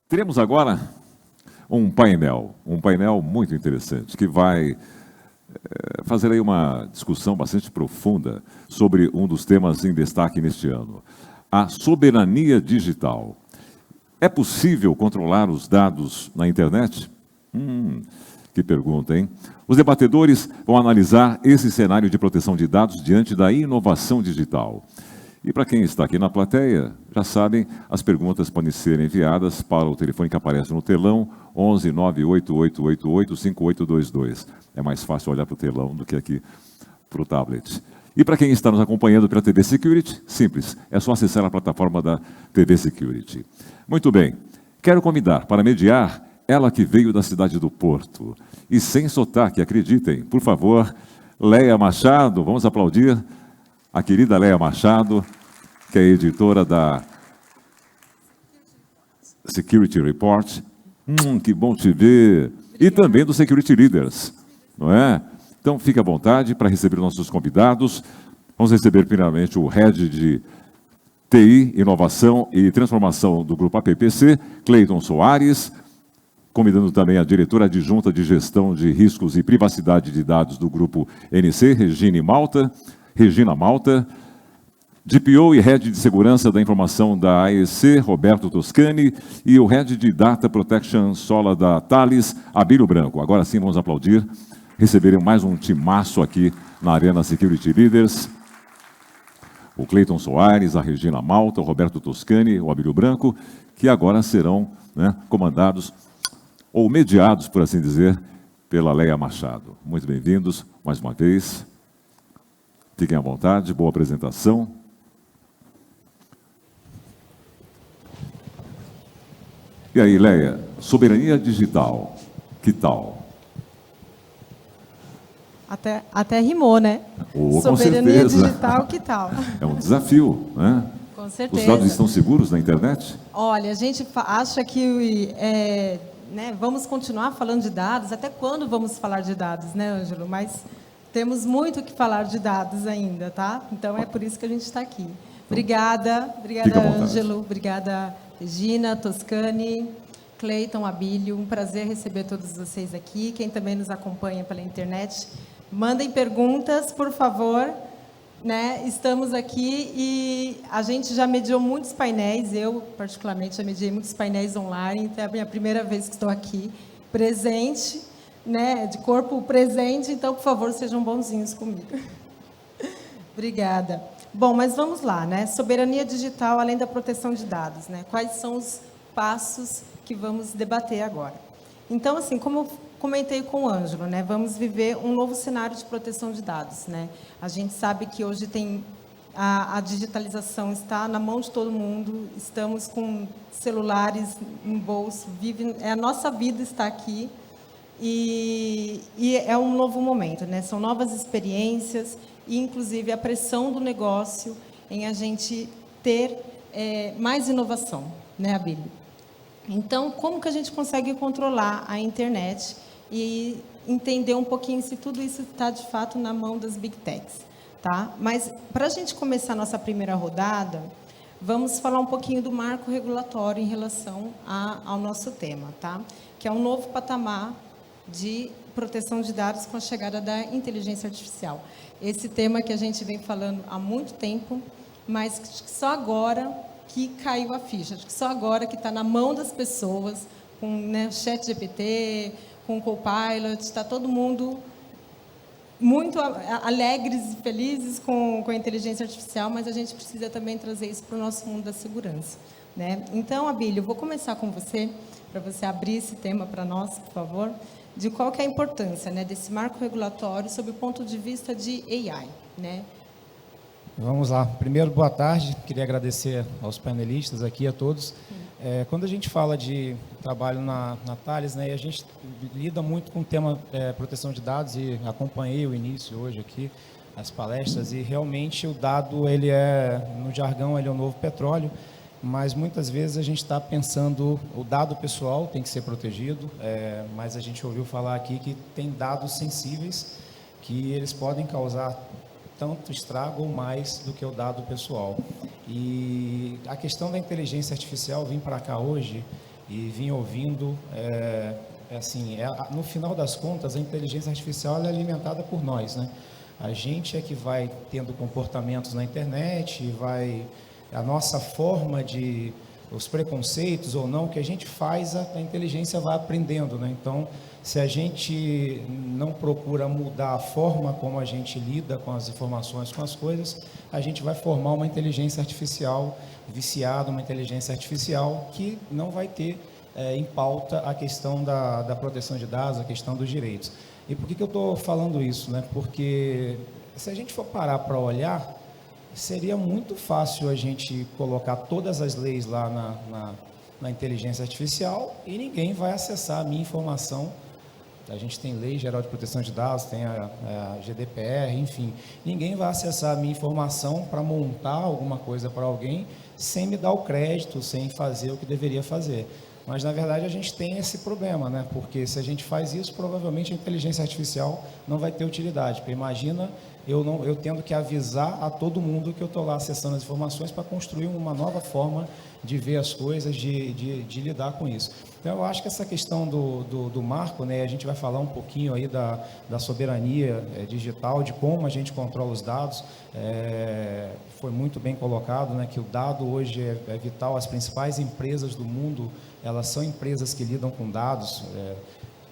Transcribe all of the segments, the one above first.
Teremos agora um painel muito interessante, que vai fazer aí uma discussão bastante profunda sobre um dos temas em destaque neste ano, a soberania digital. É possível controlar os dados na internet? Que pergunta, hein? Os debatedores vão analisar esse cenário de proteção de dados diante da inovação digital. E para quem está aqui na plateia, já sabem, as perguntas podem ser enviadas para o telefone que aparece no telão, 11 98888 5822. É mais fácil olhar para o telão do que aqui para o tablet. E para quem está nos acompanhando pela TV Security, simples, é só acessar a plataforma da TV Security. Muito bem, quero convidar para mediar ela que veio da cidade do Porto. E sem sotaque, acreditem, por favor, Leia Machado, vamos aplaudir a querida Leia Machado, que é editora da Security Report. Que bom te ver. E também do Security Leaders, não é? Então, fique à vontade para receber nossos convidados. Vamos receber, primeiramente, o Head de TI, Inovação e Transformação do Grupo APPC, Cleiton Soares, convidando também a diretora adjunta de Gestão de Riscos e Privacidade de Dados do Grupo NC, Regina Malta, DPO e Head de Segurança da Informação da AEC, Roberto Toscani, e o Head de Data Protection Sola da Thales, Abílio Branco. Agora sim, vamos aplaudir, receberem mais um timaço aqui na Arena Security Leaders. O Cleiton Soares, a Regina Malta, o Roberto Toscani, o Abílio Branco, que agora serão comandados, ou mediados, por assim dizer, pela Leia Machado. Muito bem-vindos, mais uma vez. Fiquem à vontade, boa apresentação. E aí, Leia, soberania digital, que tal? Até rimou, né? Soberania digital, que tal? É um desafio, né? Com certeza. Os dados estão seguros na internet? Olha, a gente acha que vamos continuar falando de dados. Até quando vamos falar de dados, né, Ângelo? Mas temos muito o que falar de dados ainda, tá? Então, é por isso que a gente está aqui. Obrigada, Ângelo. Obrigada, Regina, Toscani, Cleiton, Abílio. Um prazer receber todos vocês aqui. Quem também nos acompanha pela internet, mandem perguntas, por favor. Estamos aqui e a gente já mediou muitos painéis. Eu, particularmente, já mediei muitos painéis online. Então, é a minha primeira vez que estou aqui, presente, de corpo presente, então, por favor, sejam bonzinhos comigo. Obrigada. Bom, mas vamos lá, soberania digital, além da proteção de dados, Quais são os passos que vamos debater agora? Então, assim, como eu comentei com o Ângelo, vamos viver um novo cenário de proteção de dados, A gente sabe que hoje tem a digitalização está na mão de todo mundo, estamos com celulares no bolso, a nossa vida está aqui. E é um novo momento, São novas experiências e, inclusive, a pressão do negócio em a gente ter mais inovação, Abílio? Então, como que a gente consegue controlar a internet e entender um pouquinho se tudo isso está, de fato, na mão das Big Techs, tá? Mas, para a gente começar a nossa primeira rodada, vamos falar um pouquinho do marco regulatório em relação ao nosso tema, tá? Que é um novo patamar de proteção de dados com a chegada da inteligência artificial. Esse tema que a gente vem falando há muito tempo, mas só agora que caiu a ficha, acho que só agora que está na mão das pessoas, com ChatGPT, com o Copilot, está todo mundo muito alegres e felizes com a inteligência artificial, mas a gente precisa também trazer isso para o nosso mundo da segurança, Então, Abílio, eu vou começar com você, para você abrir esse tema para nós, por favor, de qual que é a importância desse marco regulatório sob o ponto de vista de AI, Vamos lá. Primeiro, boa tarde. Queria agradecer aos panelistas aqui, a todos. Quando a gente fala de trabalho na Thales, a gente lida muito com o tema proteção de dados e acompanhei o início hoje aqui, as palestras, e realmente o dado, ele no jargão, ele é o novo petróleo, mas muitas vezes a gente está pensando, o dado pessoal tem que ser protegido, mas a gente ouviu falar aqui que tem dados sensíveis que eles podem causar tanto estrago ou mais do que o dado pessoal. E a questão da inteligência artificial, vim para cá hoje, e vim ouvindo, no final das contas, a inteligência artificial ela é alimentada por nós, né? A gente é que vai tendo comportamentos na internet, a nossa forma de, os preconceitos ou não, que a gente faz, a inteligência vai aprendendo, né? Então, se a gente não procura mudar a forma como a gente lida com as informações, com as coisas, a gente vai formar uma inteligência artificial viciada, uma inteligência artificial que não vai ter em pauta a questão da proteção de dados, a questão dos direitos. E por que eu estou falando isso, né? Porque se a gente for parar para olhar, seria muito fácil a gente colocar todas as leis lá na inteligência artificial e ninguém vai acessar a minha informação. A gente tem Lei Geral de Proteção de Dados, tem a GDPR, enfim. Ninguém vai acessar a minha informação para montar alguma coisa para alguém sem me dar o crédito, sem fazer o que deveria fazer. Mas, na verdade, a gente tem esse problema, né? Porque se a gente faz isso, provavelmente a inteligência artificial não vai ter utilidade. Porque imagina eu tendo que avisar a todo mundo que eu estou lá acessando as informações para construir uma nova forma de ver as coisas, de lidar com isso. Então, eu acho que essa questão do marco, né, a gente vai falar um pouquinho aí da soberania digital, de como a gente controla os dados. Foi muito bem colocado, né, que o dado hoje é vital. As principais empresas do mundo, elas são empresas que lidam com dados,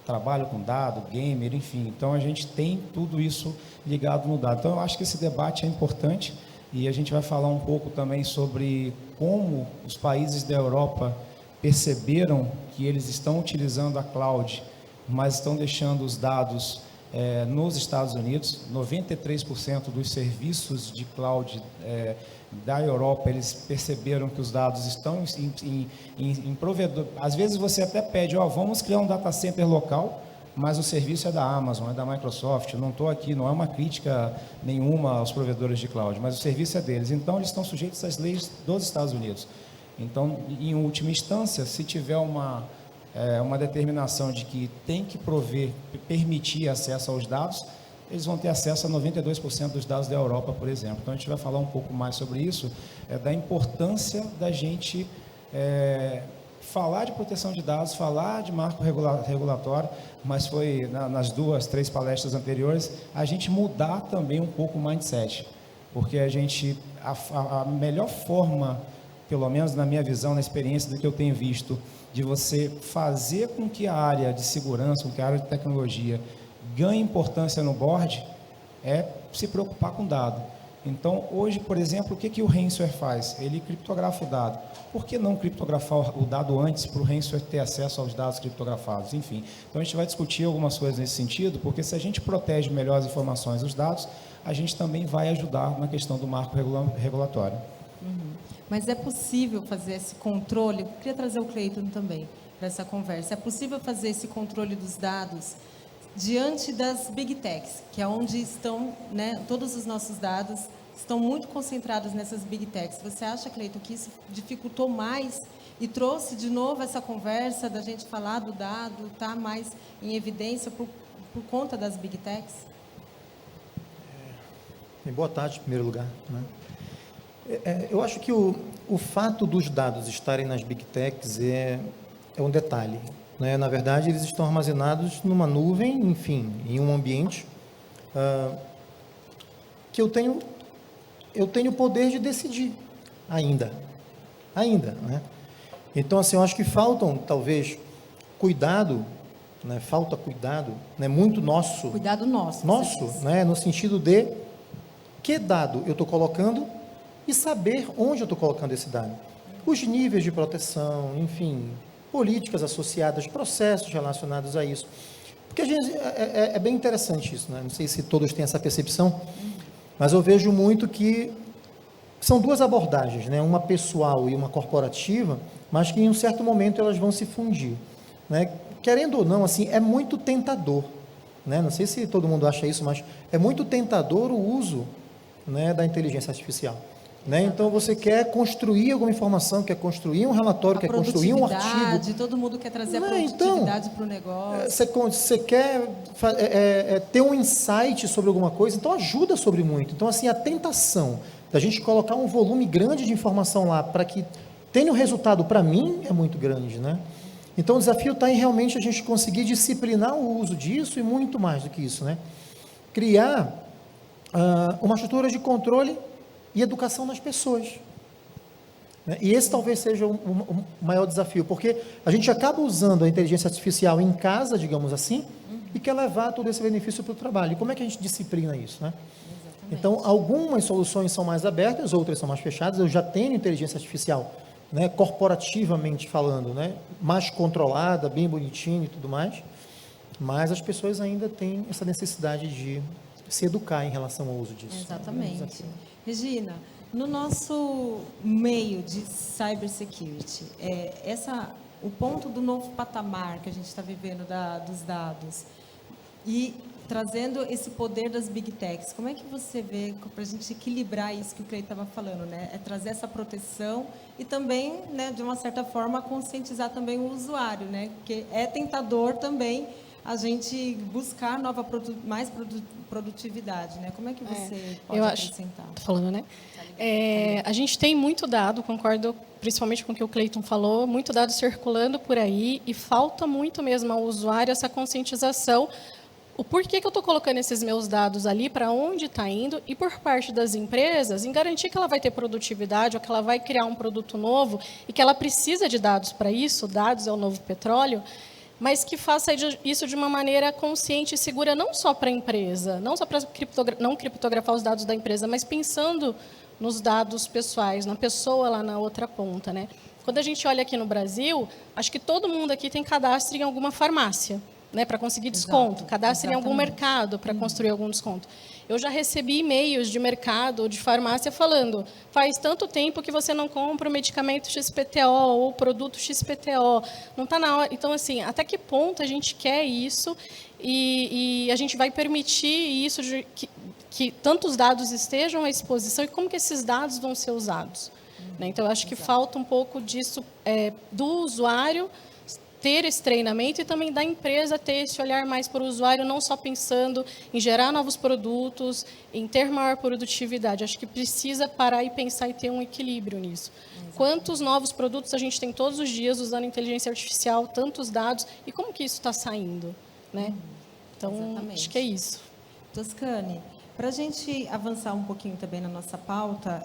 trabalham com dado, gamer, enfim. Então, a gente tem tudo isso ligado no dado. Então, eu acho que esse debate é importante e a gente vai falar um pouco também sobre como os países da Europa perceberam que eles estão utilizando a cloud, mas estão deixando os dados nos Estados Unidos. 93% dos serviços de cloud da Europa, eles perceberam que os dados estão em provedor. Às vezes você até pede, vamos criar um data center local, mas o serviço é da Amazon, é da Microsoft. Eu não estou aqui, não é uma crítica nenhuma aos provedores de cloud, mas o serviço é deles. Então, eles estão sujeitos às leis dos Estados Unidos. Então, em última instância, se tiver uma determinação de que tem que permitir acesso aos dados, eles vão ter acesso a 92% dos dados da Europa, por exemplo. Então, a gente vai falar um pouco mais sobre isso, da importância da gente falar de proteção de dados, falar de marco regulatório, mas foi nas 2, 3 palestras anteriores, a gente mudar também um pouco o mindset, porque a melhor forma, pelo menos na minha visão, na experiência do que eu tenho visto, de você fazer com que a área de segurança, com que a área de tecnologia ganhe importância no board, é se preocupar com dado. Então, hoje, por exemplo, o que o ransomware faz? Ele criptografa o dado. Por que não criptografar o dado antes para o ransomware ter acesso aos dados criptografados? Enfim, então a gente vai discutir algumas coisas nesse sentido, porque se a gente protege melhor as informações dos dados, a gente também vai ajudar na questão do marco regulatório. Mas é possível fazer esse controle? Eu queria trazer o Cleiton também para essa conversa. É possível fazer esse controle dos dados diante das Big Techs, que é onde estão, né, todos os nossos dados estão muito concentrados nessas Big Techs. Você acha, Cleiton, que isso dificultou mais e trouxe de novo essa conversa da gente falar do dado, estar mais em evidência por conta das Big Techs? Boa tarde, em primeiro lugar, né? Eu acho que o fato dos dados estarem nas Big Techs é um detalhe, né? Na verdade, eles estão armazenados numa nuvem, enfim, em um ambiente que eu tenho o poder de decidir ainda, né? Então, assim, eu acho que faltam, talvez, cuidado, né? Falta cuidado, né? Muito nosso. Cuidado nosso, né? No sentido de que dado eu estou colocando e saber onde eu estou colocando esse dado. Os níveis de proteção, enfim, políticas associadas, processos relacionados a isso. Porque a gente, é bem interessante isso, né? Não sei se todos têm essa percepção, mas eu vejo muito que são duas abordagens, né? Uma pessoal e uma corporativa, mas que em um certo momento elas vão se fundir, né? Querendo ou não, assim, é muito tentador, né? Não sei se todo mundo acha isso, mas é muito tentador o uso, né, da inteligência artificial, né? Então, você quer construir alguma informação, quer construir um relatório, quer construir um artigo. Todo mundo quer trazer a produtividade para o negócio. Você quer ter um insight sobre alguma coisa, então ajuda sobre muito. Então, assim, a tentação da gente colocar um volume grande de informação lá para que tenha um resultado para mim é muito grande, né? Então, o desafio está em realmente a gente conseguir disciplinar o uso disso e muito mais do que isso, né? Criar uma estrutura de controle e educação nas pessoas. Né? E esse talvez seja o maior desafio, porque a gente acaba usando a inteligência artificial em casa, digamos assim, e quer levar todo esse benefício para o trabalho. E como é que a gente disciplina isso, né? Então, algumas soluções são mais abertas, outras são mais fechadas. Eu já tenho inteligência artificial, né, corporativamente falando, né, mais controlada, bem bonitinha e tudo mais, mas as pessoas ainda têm essa necessidade de se educar em relação ao uso disso. Exatamente. Regina, no nosso meio de cybersecurity, o ponto do novo patamar que a gente está vivendo dos dados e trazendo esse poder das big techs, como é que você vê para a gente equilibrar isso que o Cleiton estava falando, né? É trazer essa proteção e também, né, de uma certa forma, conscientizar também o usuário, né? Porque é tentador também a gente buscar mais produtividade, né? Como é que você pode acrescentar? Estou falando, né? A gente tem muito dado, concordo principalmente com o que o Cleiton falou, muito dado circulando por aí e falta muito mesmo ao usuário essa conscientização. O porquê que eu estou colocando esses meus dados ali, para onde está indo, e por parte das empresas, em garantir que ela vai ter produtividade, ou que ela vai criar um produto novo, e que ela precisa de dados para isso, dados é o novo petróleo, mas que faça isso de uma maneira consciente e segura, não só para a empresa, não só para não criptografar os dados da empresa, mas pensando nos dados pessoais, na pessoa lá na outra ponta, né? Quando a gente olha aqui no Brasil, acho que todo mundo aqui tem cadastro em alguma farmácia, né, para conseguir desconto, cadastre em algum mercado para construir algum desconto. Eu já recebi e-mails de mercado ou de farmácia falando, faz tanto tempo que você não compra o medicamento XPTO ou o produto XPTO, não está na hora. Então, assim, até que ponto a gente quer isso e a gente vai permitir isso, que tantos dados estejam à exposição e como que esses dados vão ser usados. Né? Então, eu acho que falta um pouco disso do usuário ter esse treinamento e também da empresa ter esse olhar mais para o usuário, não só pensando em gerar novos produtos, em ter maior produtividade. Acho que precisa parar e pensar e ter um equilíbrio nisso. Exatamente. Quantos novos produtos a gente tem todos os dias usando inteligência artificial, tantos dados, e como que isso está saindo? Né? Então, exatamente. Acho que é isso. Toscane, para a gente avançar um pouquinho também na nossa pauta,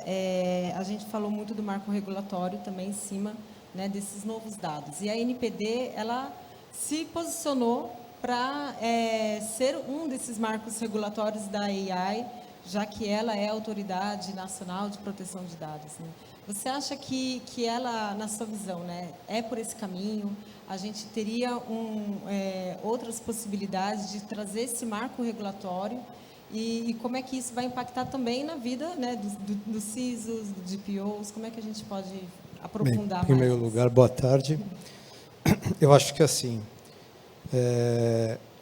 a gente falou muito do marco regulatório também em cima, né, desses novos dados. E a NPD, ela se posicionou para ser um desses marcos regulatórios da AI, já que ela é a Autoridade Nacional de Proteção de Dados. Né? Você acha que ela, na sua visão, né, é por esse caminho? A gente teria outras possibilidades de trazer esse marco regulatório? E como é que isso vai impactar também na vida, né, dos CISOs, dos DPOs? Como é que a gente pode aprofundar mais? Em primeiro lugar, boa tarde. Eu acho que assim,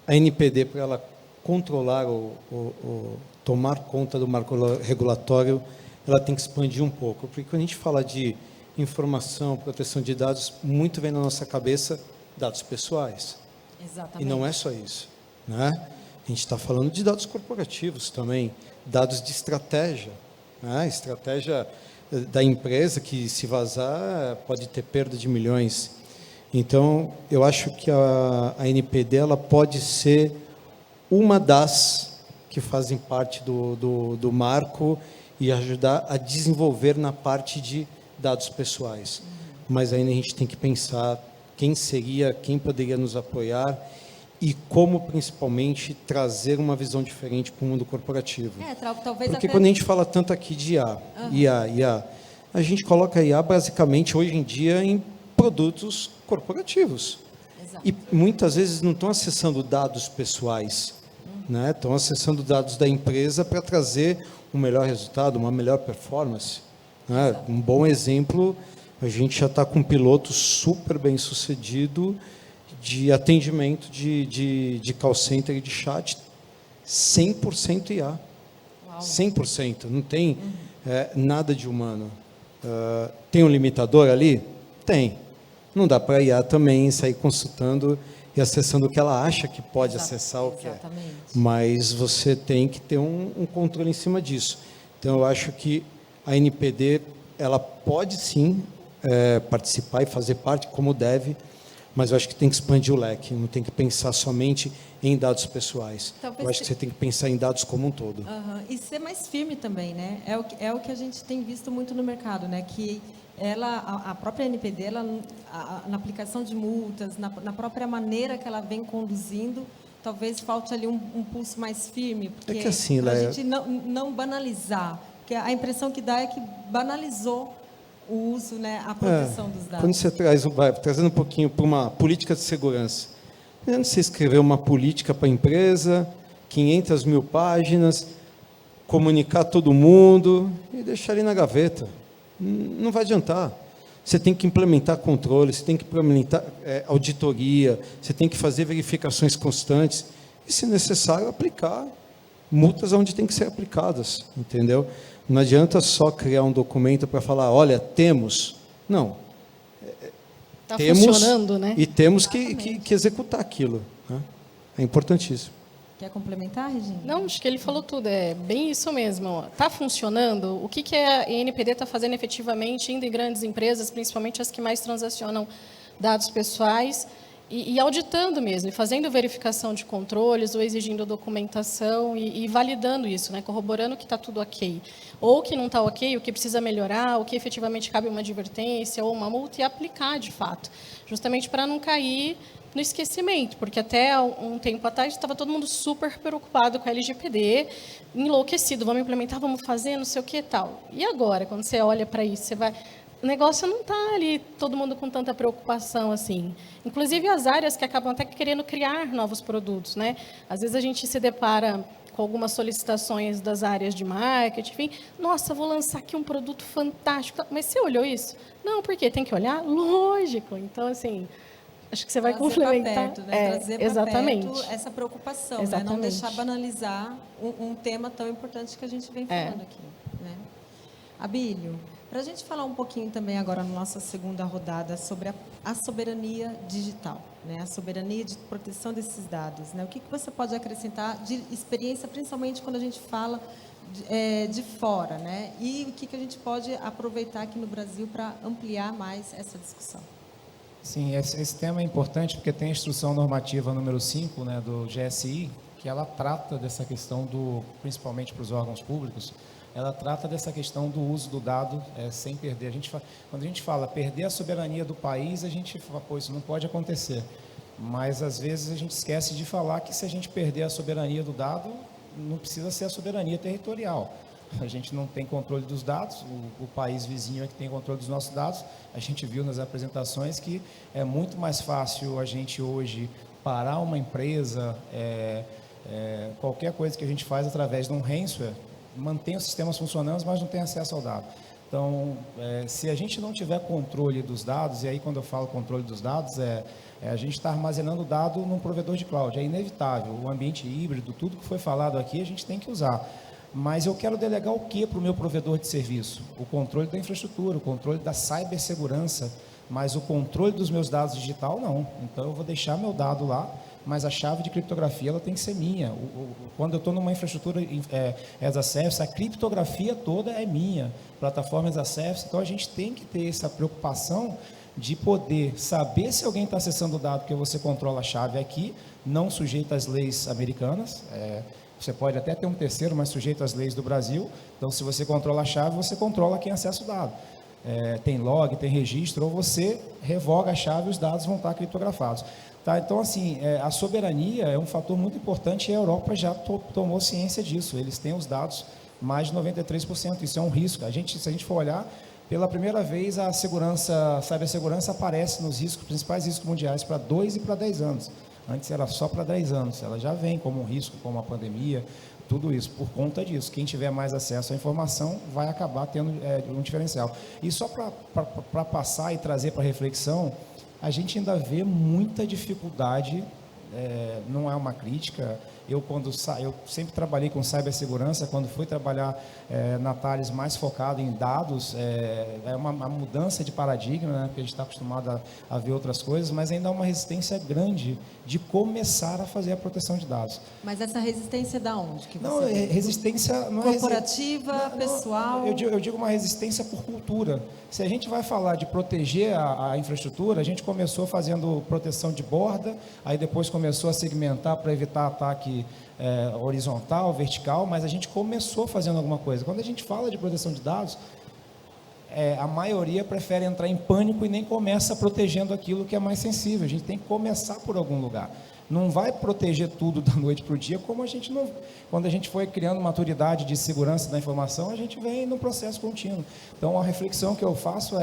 a NPD, para ela controlar tomar conta do marco regulatório, ela tem que expandir um pouco, porque quando a gente fala de informação, proteção de dados, muito vem na nossa cabeça dados pessoais. Exatamente. E não é só isso, né? A gente está falando de dados corporativos também, dados de estratégia, né? Estratégia da empresa que, se vazar, pode ter perda de milhões. Então, eu acho que a NPD ela pode ser uma das que fazem parte do marco e ajudar a desenvolver na parte de dados pessoais. Mas ainda a gente tem que pensar quem poderia nos apoiar e como, principalmente, trazer uma visão diferente para o mundo corporativo. Talvez porque quando a gente fala tanto aqui de IA, a gente coloca IA basicamente hoje em dia em produtos corporativos. Exato. E muitas vezes não estão acessando dados pessoais, né? Estão acessando dados da empresa para trazer um melhor resultado, uma melhor performance. Né? Um bom exemplo, a gente já está com um piloto super bem sucedido de atendimento de call center e de chat 100% IA. Uau. 100%, não tem nada de humano. Tem um limitador ali? Tem. Não dá para a IA também sair consultando e acessando o que ela acha que pode acessar o que é. Mas você tem que ter um controle em cima disso. Então, eu acho que a NPD ela pode sim participar e fazer parte, como deve, Mas eu acho que tem que expandir o leque, não tem que pensar somente em dados pessoais. Talvez Eu acho que você tem que pensar em dados como um todo. Aham. E ser mais firme também, né? É o que a gente tem visto muito no mercado, né? Que a própria NPD, na aplicação de multas, na própria maneira que ela vem conduzindo, talvez falte ali um pulso mais firme, porque É que assim, para a Léa, gente não banalizar, porque a impressão que dá é que banalizou o uso, né, a proteção dos dados. Quando você trazendo um pouquinho para uma política de segurança, quando você escrever uma política para a empresa, 500 mil páginas, comunicar todo mundo e deixar ali na gaveta, não vai adiantar. Você tem que implementar controle, você tem que implementar auditoria, você tem que fazer verificações constantes e, se necessário, aplicar multas onde tem que ser aplicadas, entendeu? Não adianta só criar um documento para falar, olha, temos. Não. Está Temos funcionando, né? e temos que executar aquilo, né? É importantíssimo. Quer complementar, Regina? Não, acho que ele falou tudo, é bem isso mesmo. Está funcionando? O que a NPD está fazendo efetivamente, indo em grandes empresas, principalmente as que mais transacionam dados pessoais, e auditando mesmo, e fazendo verificação de controles, ou exigindo documentação, e validando isso, né? Corroborando que está tudo ok. Ou que não está ok, o que precisa melhorar, o que efetivamente cabe uma advertência ou uma multa, e aplicar de fato, justamente para não cair no esquecimento, porque até um tempo atrás estava todo mundo super preocupado com a LGPD, enlouquecido, vamos implementar, vamos fazer, não sei o que e tal. E agora, quando você olha para isso, você vai... O negócio não está ali, todo mundo com tanta preocupação assim. Inclusive as áreas que acabam até querendo criar novos produtos, né? Às vezes a gente se depara com algumas solicitações das áreas de marketing, enfim, nossa, vou lançar aqui um produto fantástico. Mas você olhou isso? Não, por quê? Tem que olhar? Lógico. Então, assim... Acho que você vai complementar. Perto, né? Trazer para exatamente. perto essa preocupação, Exatamente. né? Não deixar banalizar um tema tão importante que a gente vem falando aqui. Né? Abílio, para a gente falar um pouquinho também agora na nossa segunda rodada sobre a soberania digital, né? A soberania de proteção desses dados. Né? O que você pode acrescentar de experiência, principalmente quando a gente fala de fora, né? E o que a gente pode aproveitar aqui no Brasil para ampliar mais essa discussão? Sim, esse tema é importante porque tem a instrução normativa número 5, né, do GSI, que ela trata dessa questão principalmente para os órgãos públicos, ela trata dessa questão do uso do dado sem perder. Quando a gente fala perder a soberania do país, a gente fala, pô, isso não pode acontecer. Mas, às vezes, a gente esquece de falar que se a gente perder a soberania do dado, não precisa ser a soberania territorial. A gente não tem controle dos dados, o país vizinho é que tem controle dos nossos dados. A gente viu nas apresentações que é muito mais fácil a gente hoje parar uma empresa, qualquer coisa que a gente faz através de um ransomware, mantém os sistemas funcionando, mas não tem acesso ao dado. Então, se a gente não tiver controle dos dados, e aí quando eu falo controle dos dados, a gente está armazenando o dado num provedor de cloud, é inevitável. O ambiente híbrido, tudo que foi falado aqui, a gente tem que usar. Mas eu quero delegar o que para o meu provedor de serviço? O controle da infraestrutura, o controle da cibersegurança, mas o controle dos meus dados digital, não. Então, eu vou deixar meu dado lá, mas a chave de criptografia ela tem que ser minha. Quando eu estou numa infraestrutura as a service, a criptografia toda é minha. Plataforma as a service, então a gente tem que ter essa preocupação de poder saber se alguém está acessando o dado, porque você controla a chave aqui, não sujeito às leis americanas, você pode até ter um terceiro, mas sujeito às leis do Brasil. Então, se você controla a chave, você controla quem acessa o dado. Tem log, tem registro, ou você revoga a chave e os dados vão estar criptografados. Tá? Então, assim, a soberania é um fator muito importante e a Europa já tomou ciência disso. Eles têm os dados mais de 93%. Isso é um risco. Se a gente for olhar, pela primeira vez a cibersegurança aparece nos principais riscos mundiais para 2 e para 10 anos. Antes era só para 10 anos, ela já vem como um risco, como a pandemia, tudo isso, por conta disso. Quem tiver mais acesso à informação vai acabar tendo um diferencial. E só para passar e trazer para reflexão, a gente ainda vê muita dificuldade não é uma crítica. Eu sempre trabalhei com cibersegurança, quando fui trabalhar na Thales mais focado em dados, é uma mudança de paradigma, né, porque a gente está acostumado a ver outras coisas, mas ainda há uma resistência grande de começar a fazer a proteção de dados. Mas essa resistência é da onde? Que Não, você resistência... Não corporativa, pessoal? Eu digo uma resistência por cultura. Se a gente vai falar de proteger a infraestrutura, a gente começou fazendo proteção de borda, aí depois começou a segmentar para evitar ataque horizontal, vertical, mas a gente começou fazendo alguma coisa. Quando a gente fala de proteção de dados, a maioria prefere entrar em pânico e nem começa protegendo aquilo que é mais sensível. A gente tem que começar por algum lugar. Não vai proteger tudo da noite para o dia, como a gente não... Quando a gente foi criando maturidade de segurança da informação, a gente vem num processo contínuo. Então, a reflexão que eu faço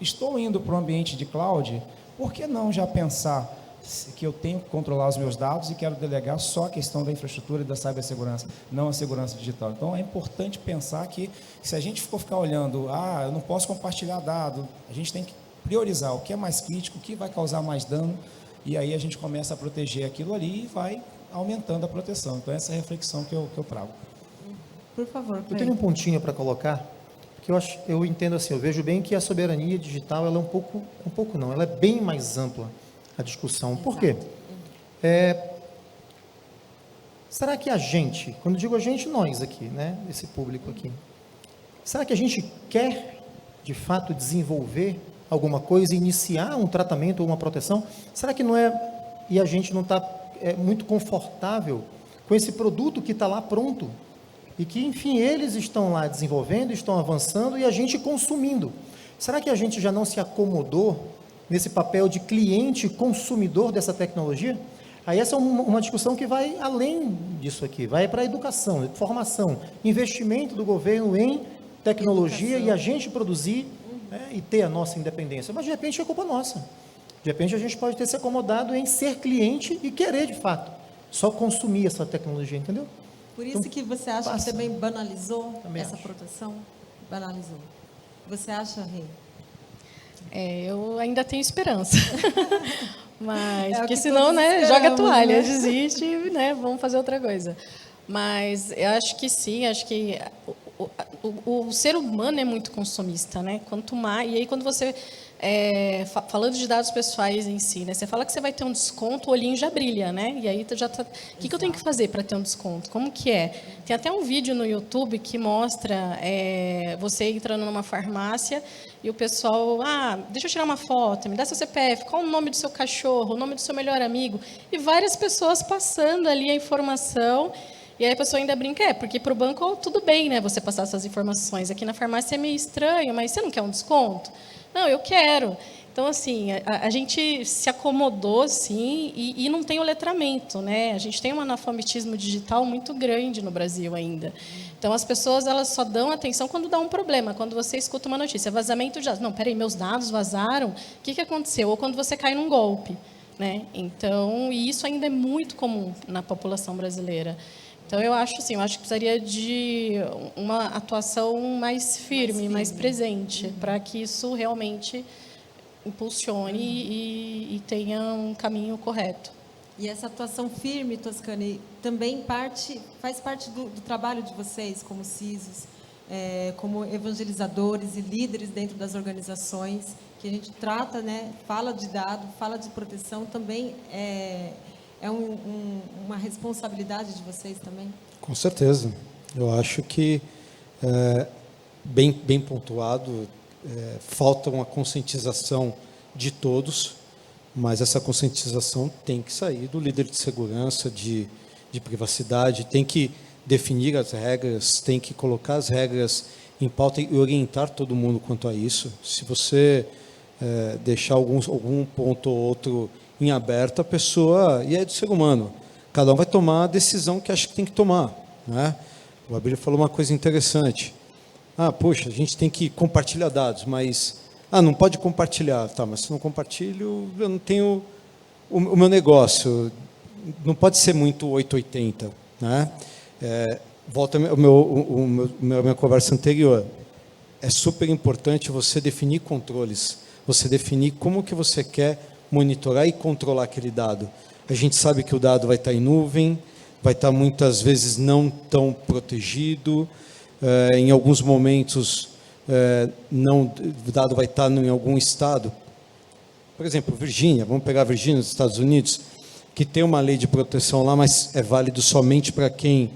estou indo para o ambiente de cloud, por que não já pensar que eu tenho que controlar os meus dados e quero delegar só a questão da infraestrutura e da cibersegurança, não a segurança digital? Então, é importante pensar que, se a gente for ficar olhando, eu não posso compartilhar dado, a gente tem que priorizar o que é mais crítico, o que vai causar mais dano, e aí a gente começa a proteger aquilo ali e vai aumentando a proteção. Então, essa é a reflexão que eu trago. Por favor, Eu tenho um pontinho para colocar, porque eu entendo assim, eu vejo bem que a soberania digital, ela é ela é bem mais ampla, a discussão. Por quê? Será que a gente, quando digo a gente, nós aqui, né, esse público aqui, será que a gente quer, de fato, desenvolver alguma coisa, iniciar um tratamento ou uma proteção? Será que não e a gente não está muito confortável com esse produto que está lá pronto? E que, enfim, eles estão lá desenvolvendo, estão avançando e a gente consumindo. Será que a gente já não se acomodou nesse papel de cliente consumidor dessa tecnologia? Aí essa é uma discussão que vai além disso aqui, vai para a educação, formação, investimento do governo em tecnologia e a gente produzir e ter a nossa independência. Mas de repente é culpa nossa. De repente a gente pode ter se acomodado em ser cliente e querer de fato só consumir essa tecnologia, entendeu? Por isso que você acha que você bem banalizou essa acho. proteção? Banalizou. Você acha, Rê? Eu ainda tenho esperança. Mas, porque que senão, todos joga a esperamos, toalha, né? desiste, vamos fazer outra coisa. Mas eu acho que sim, acho que o ser humano é muito consumista, né? Quanto mais, e aí quando você, falando de dados pessoais em si, né? Você fala que você vai ter um desconto, o olhinho já brilha, né? E aí já tá, o que eu tenho que fazer para ter um desconto? Como que é? Tem até um vídeo no YouTube que mostra você entrando numa farmácia e o pessoal, deixa eu tirar uma foto, me dá seu CPF, qual o nome do seu cachorro, o nome do seu melhor amigo, e várias pessoas passando ali a informação. E aí a pessoa ainda brinca, porque para o banco tudo bem, né, você passar essas informações. Aqui na farmácia é meio estranho, mas você não quer um desconto? Não, eu quero. Então, assim, a gente se acomodou, sim, e não tem o letramento, né? A gente tem um analfabetismo digital muito grande no Brasil ainda. Então, as pessoas, elas só dão atenção quando dá um problema, quando você escuta uma notícia, vazamento de dados. Não, peraí, meus dados vazaram? O que aconteceu? Ou quando você cai num golpe, né? Então, e isso ainda é muito comum na população brasileira. Então, eu acho que precisaria de uma atuação mais firme, mais presente, para que isso realmente impulsione e tenha um caminho correto. E essa atuação firme, Toscani, também faz parte do trabalho de vocês, como CISOs, como evangelizadores e líderes dentro das organizações, que a gente trata, né, fala de dado, fala de proteção, também uma responsabilidade de vocês também? Com certeza. Eu acho que, bem pontuado, falta uma conscientização de todos, mas essa conscientização tem que sair do líder de segurança, de privacidade, tem que definir as regras, tem que colocar as regras em pauta e orientar todo mundo quanto a isso. Se você deixar algum ponto ou outro em aberto, a pessoa, e é do ser humano, cada um vai tomar a decisão que acha que tem que tomar, né? O Abílio falou uma coisa interessante. Poxa, a gente tem que compartilhar dados, mas não pode compartilhar, tá? Mas se não compartilho, eu não tenho o meu negócio, não pode ser muito 880, né? Volta a minha conversa anterior. É super importante você definir controles, você definir como que você quer monitorar e controlar aquele dado. A gente sabe que o dado vai estar em nuvem, vai estar muitas vezes não tão protegido, em alguns momentos o dado vai estar em algum estado. Por exemplo, Virgínia, vamos pegar a Virgínia dos Estados Unidos, que tem uma lei de proteção lá, mas é válido somente para quem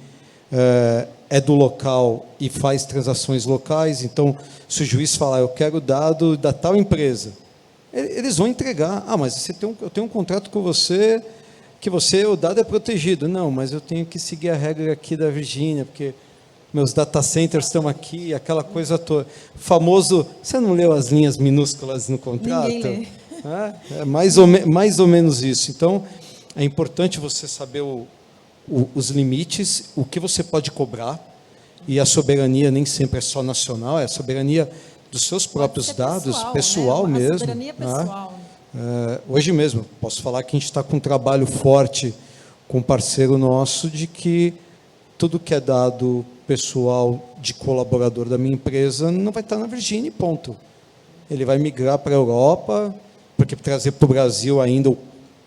é do local e faz transações locais. Então, se o juiz falar, eu quero o dado da tal empresa, eles vão entregar. Ah, mas eu tenho um contrato com você, que o dado é protegido. Não, mas eu tenho que seguir a regra aqui da Virgínia, porque meus data centers estão aqui, aquela coisa toda. Famoso, você não leu as linhas minúsculas no contrato? Ninguém lê. É mais ou menos isso. Então, é importante você saber os limites, o que você pode cobrar, e a soberania nem sempre é só nacional, é a soberania dos seus próprios dados, pessoal, né? mesmo. A soberania pessoal. Hoje mesmo, posso falar que a gente está com um trabalho forte com um parceiro nosso de que tudo que é dado pessoal de colaborador da minha empresa não vai estar na Virgínia, ponto. Ele vai migrar para a Europa, porque trazer para o Brasil ainda,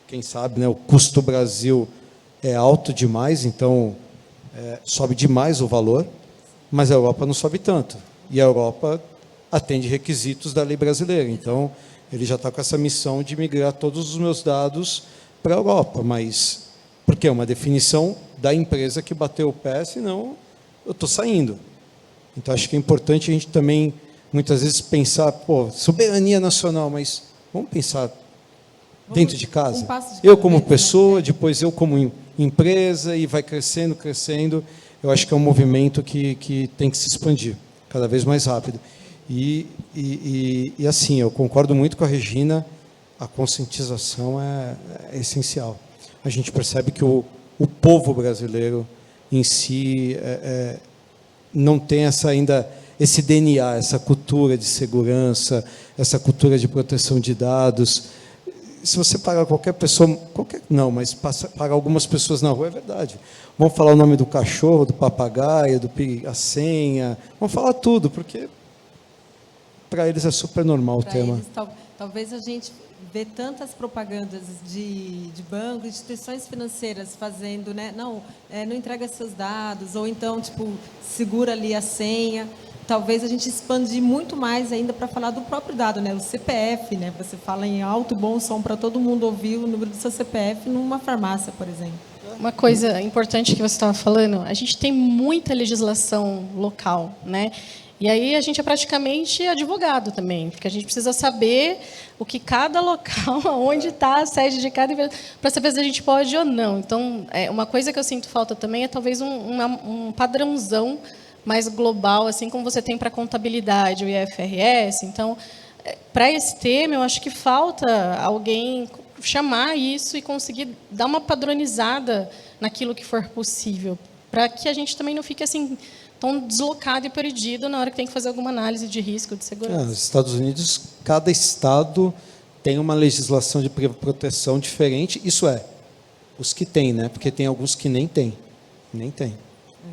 quem sabe, né, o custo do Brasil é alto demais, então sobe demais o valor, mas a Europa não sobe tanto. E a Europa atende requisitos da lei brasileira, então ele já está com essa missão de migrar todos os meus dados para a Europa, mas porque é uma definição da empresa que bateu o pé, senão eu estou saindo. Então, acho que é importante a gente também, muitas vezes, pensar, soberania nacional, mas vamos pensar dentro de casa. Eu como pessoa, depois eu como empresa, e vai crescendo, crescendo. Eu acho que é um movimento que tem que se expandir cada vez mais rápido. E assim, eu concordo muito com a Regina, a conscientização é essencial. A gente percebe que o povo brasileiro em si não tem ainda esse DNA, essa cultura de segurança, essa cultura de proteção de dados. Se você pagar qualquer pessoa, mas pagar algumas pessoas na rua, é verdade. Vão falar o nome do cachorro, do papagaio, a senha, vão falar tudo, porque para eles é super normal o tema. Eles, talvez a gente vê tantas propagandas de banco, instituições financeiras fazendo, né? Não entrega seus dados, ou então, segura ali a senha. Talvez a gente expandir muito mais ainda para falar do próprio dado, né? O CPF, né? Você fala em alto, bom som para todo mundo ouvir o número do seu CPF numa farmácia, por exemplo. Uma coisa importante que você estava falando, a gente tem muita legislação local, né? E aí a gente é praticamente advogado também, porque a gente precisa saber o que cada local, onde está a sede de cada empresa, para saber se a gente pode ou não. Então, uma coisa que eu sinto falta também é talvez um padrãozão mais global, assim como você tem para a contabilidade, o IFRS. Então, para esse tema, eu acho que falta alguém chamar isso e conseguir dar uma padronizada naquilo que for possível, para que a gente também não fique assim tão deslocado e perdido na hora que tem que fazer alguma análise de risco, de segurança. Nos Estados Unidos, cada estado tem uma legislação de proteção diferente. Isso os que têm, né? Porque tem alguns que nem têm. Nem tem.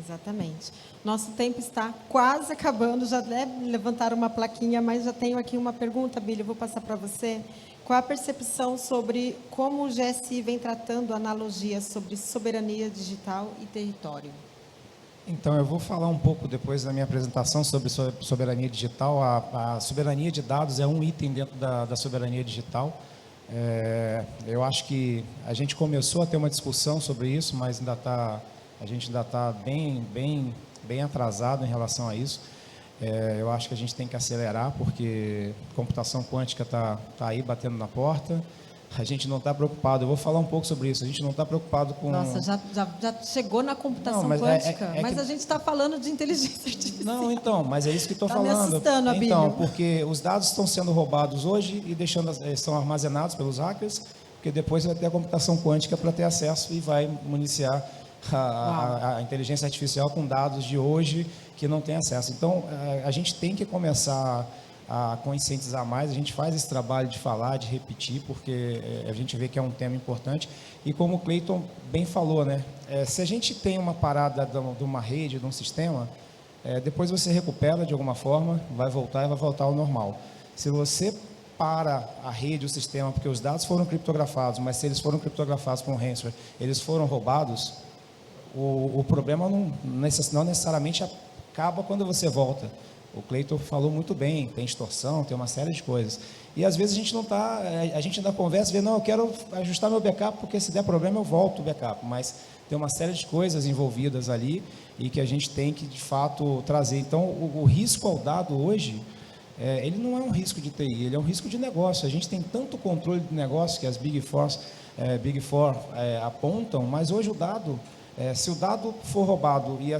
Exatamente. Nosso tempo está quase acabando. Já levantaram uma plaquinha, mas já tenho aqui uma pergunta, Bílio, eu vou passar para você. Qual a percepção sobre como o GSI vem tratando analogias sobre soberania digital e território? Então, eu vou falar um pouco depois da minha apresentação sobre soberania digital. A soberania de dados é um item dentro da soberania digital. Eu acho que a gente começou a ter uma discussão sobre isso, mas a gente ainda está bem atrasado em relação a isso. Eu acho que a gente tem que acelerar, porque computação quântica está aí batendo na porta. A gente não está preocupado. Eu vou falar um pouco sobre isso. A gente não está preocupado com... Nossa, já chegou na computação quântica, mas a gente está falando de inteligência artificial. Não, então, mas é isso que estou falando. Está me assustando, Abílio. Então, porque os dados estão sendo roubados hoje e estão armazenados pelos hackers, porque depois vai ter a computação quântica para ter acesso e vai municiar a inteligência artificial com dados de hoje que não tem acesso. Então, a gente tem que começar a conscientizar mais. A gente faz esse trabalho de falar, de repetir, porque a gente vê que é um tema importante. E como o Cleiton bem falou, né? Se a gente tem uma parada de uma rede, de um sistema, depois você recupera de alguma forma, vai voltar ao normal. Se você para a rede, o sistema, porque os dados foram criptografados, mas se eles foram criptografados por um ransomware, eles foram roubados, o problema não necessariamente acaba quando você volta. O Cleiton falou muito bem, tem extorsão, tem uma série de coisas. E às vezes a gente ainda conversa, vê, não, eu quero ajustar meu backup, porque se der problema eu volto o backup, mas tem uma série de coisas envolvidas ali e que a gente tem que, de fato, trazer. Então, o risco ao dado hoje, ele não é um risco de TI, ele é um risco de negócio. A gente tem tanto controle de negócio que as Big Four apontam, mas hoje o dado, se o dado for roubado e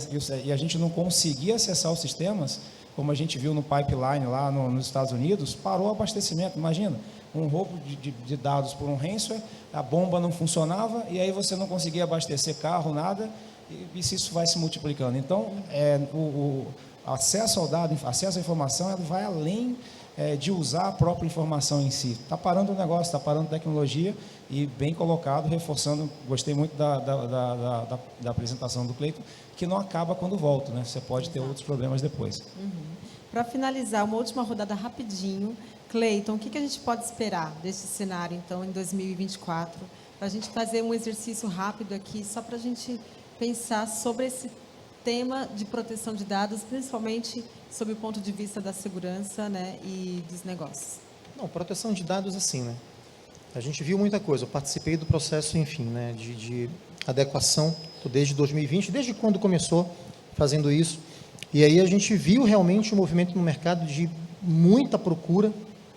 a gente não conseguir acessar os sistemas, como a gente viu no pipeline lá nos Estados Unidos, parou o abastecimento. Imagina, um roubo de dados por um ransomware, a bomba não funcionava e aí você não conseguia abastecer carro, nada, e se isso vai se multiplicando. Então, o acesso ao dado, acesso à informação, ela vai além de usar a própria informação em si. Está parando o negócio, está parando a tecnologia e bem colocado, reforçando, gostei muito da apresentação do Cleiton, que não acaba quando volta, né? Você pode ter outros problemas depois. Para finalizar, uma última rodada rapidinho. Cleiton, o que a gente pode esperar desse cenário, então, em 2024? Para a gente fazer um exercício rápido aqui, só para a gente pensar sobre esse tema de proteção de dados, principalmente sob o ponto de vista da segurança, né, e dos negócios. Não, proteção de dados, assim, né? A gente viu muita coisa. Eu participei do processo, enfim, né, de adequação desde 2020, desde quando começou fazendo isso. E aí a gente viu realmente um movimento no mercado de muita procura,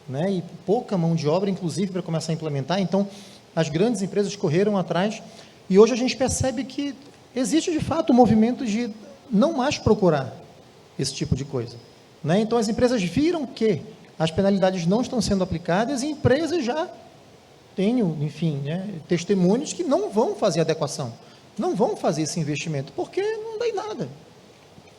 né, e pouca mão de obra, inclusive, para começar a implementar. Então, as grandes empresas correram atrás e hoje a gente percebe que existe, de fato, um movimento de não mais procurar esse tipo de coisa, né? Então, as empresas viram que as penalidades não estão sendo aplicadas e empresas já tenho, enfim, né, testemunhos que não vão fazer adequação, não vão fazer esse investimento, porque não dá em nada.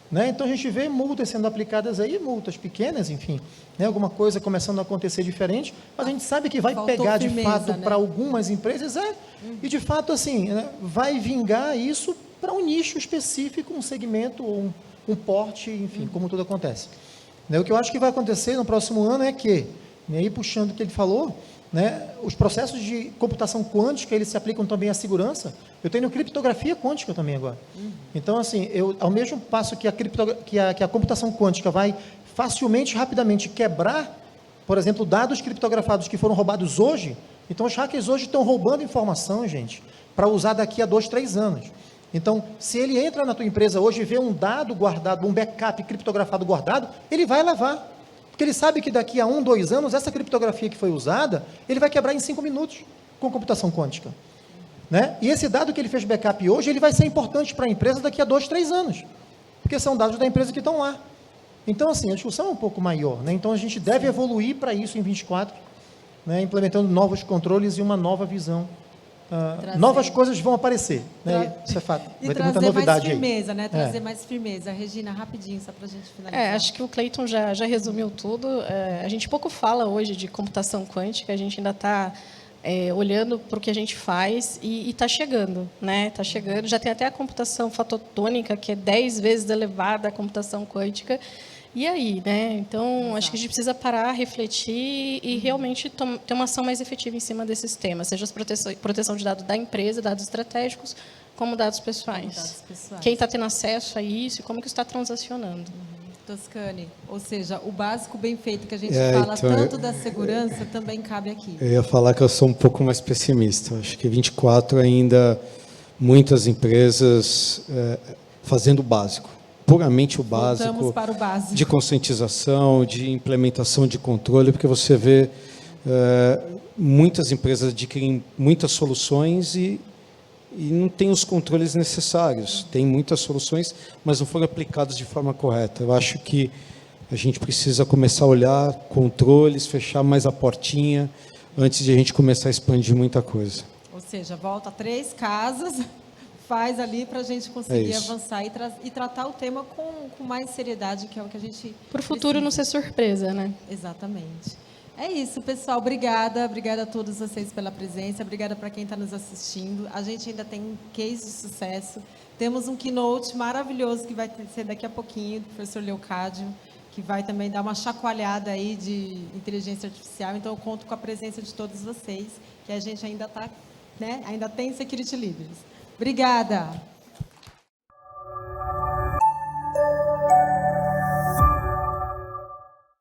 Né? Então, a gente vê multas sendo aplicadas aí, multas pequenas, enfim, né, alguma coisa começando a acontecer diferente, mas a gente sabe que vai pegar, firmeza, de fato, né, para algumas empresas, e de fato, assim, né, vai vingar isso para um nicho específico, um segmento, ou um porte, enfim, como tudo acontece. Né, o que eu acho que vai acontecer no próximo ano é que, e aí puxando o que ele falou, né, os processos de computação quântica, eles se aplicam também à segurança. Eu tenho criptografia quântica também agora. Então, assim, ao mesmo passo que a computação quântica vai facilmente, rapidamente quebrar, por exemplo, dados criptografados que foram roubados hoje, então os hackers hoje estão roubando informação, gente, para usar daqui a 2, 3 anos. Então, se ele entra na tua empresa hoje e vê um dado guardado, um backup criptografado guardado, ele vai levar. Porque ele sabe que daqui a 1, 2 anos, essa criptografia que foi usada, ele vai quebrar em 5 minutos com computação quântica. Né? E esse dado que ele fez backup hoje, ele vai ser importante para a empresa daqui a 2, 3 anos. Porque são dados da empresa que estão lá. Então, assim, a discussão é um pouco maior. Né? Então, a gente deve evoluir para isso em 24, né? Implementando novos controles e uma nova visão. Novas coisas vão aparecer, né? Isso é fato. E vai ter muita novidade mais firmeza, aí. né? Trazer mais firmeza. Regina, rapidinho, só para a gente finalizar. Acho que o Cleiton já resumiu tudo. A gente pouco fala hoje de computação quântica, a gente ainda está olhando para o que a gente faz e está chegando, né? Está chegando. Já tem até a computação fototônica, que é 10 vezes elevada à computação quântica. E aí, né? Então, acho que a gente precisa parar, refletir e realmente ter uma ação mais efetiva em cima desses temas, seja a proteção de dados da empresa, dados estratégicos, como dados pessoais. Quem está tendo acesso a isso e como que isso está transacionando. Toscani, ou seja, o básico bem feito que a gente fala então, tanto da segurança também cabe aqui. Eu ia falar que eu sou um pouco mais pessimista. Acho que 24 ainda muitas empresas fazendo o básico. Puramente o básico, para o básico, de conscientização, de implementação de controle, porque você vê muitas empresas adquirem muitas soluções e não tem os controles necessários. Tem muitas soluções, mas não foram aplicadas de forma correta. Eu acho que a gente precisa começar a olhar controles, fechar mais a portinha, antes de a gente começar a expandir muita coisa. Ou seja, volta 3 casas... faz ali para a gente conseguir avançar e tratar o tema com mais seriedade, que é o que a gente... Para o futuro não ser surpresa, né? Exatamente. É isso, pessoal. Obrigada. Obrigada a todos vocês pela presença. Obrigada para quem está nos assistindo. A gente ainda tem um case de sucesso. Temos um keynote maravilhoso que vai ser daqui a pouquinho, do professor Leocádio, que vai também dar uma chacoalhada aí de inteligência artificial. Então, eu conto com a presença de todos vocês, que a gente ainda está, né, ainda tem Security Leaders. Obrigada.